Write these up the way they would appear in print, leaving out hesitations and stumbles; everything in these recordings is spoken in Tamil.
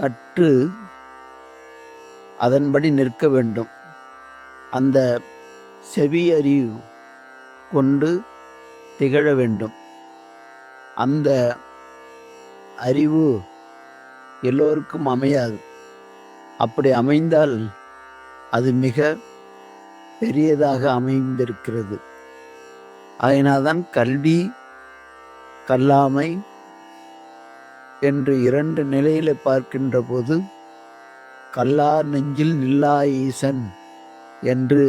கற்று அதன்படி நிற்க வேண்டும். அந்த செவியறிவு கொண்டு திகழ வேண்டும். அந்த அறிவு எல்லோருக்கும் அமையாது. அப்படி அமைந்தால் அது மிக பெரியதாக அமைந்திருக்கிறது. அதனால்தான் கல்வி கல்லாமை என்று 2 நிலையில பார்க்கின்ற போது கல்லார் நெஞ்சில் நில்லா ஈசன் என்று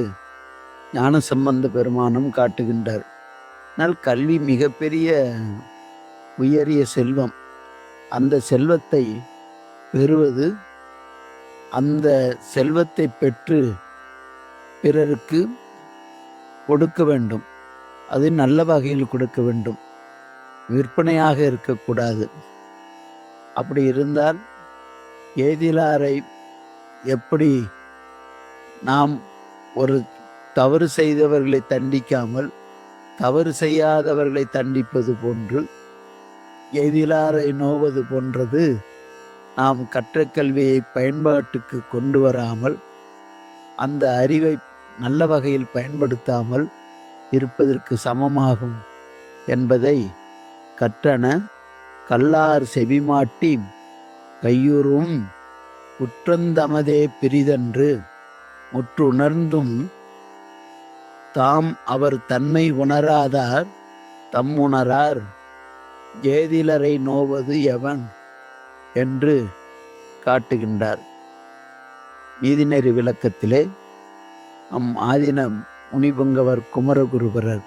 ஞானசம்பந்த பெருமானும் காட்டுகின்றார். ஆனால் கல்வி மிகப்பெரிய உயரிய செல்வம். அந்த செல்வத்தை பெறுவது, அந்த செல்வத்தை பெற்று பிறருக்கு கொடுக்க வேண்டும். அது நல்ல வகையில் கொடுக்க வேண்டும், விற்பனையாக இருக்கக்கூடாது. அப்படி இருந்தால் ஏதிலாரை எப்படி நாம் ஒரு தவறு செய்தவர்களை தண்டிக்காமல் தவறு செய்யாதவர்களை தண்டிப்பது போன்று எதிலாரை நோவது போன்றது நாம் கற்ற கல்வியை பயன்பாட்டுக்கு கொண்டு வராமல் அந்த அறிவை நல்ல வகையில் பயன்படுத்தாமல் இருப்பதற்கு சமமாகும் என்பதை கற்றன கல்லார் செவிமாட்டி கையுறும் குற்றந்தமதே பிரிதன்று முற்றுணர்ந்தும் தாம் அவர் தன்மை உணராதார் தம் உணரார் ஏதிலரை நோவது எவன் என்று காட்டுகின்றார். நீதிநெறி விளக்கத்திலே ஆதின முனிபுங்கவர் குமரகுருபரர்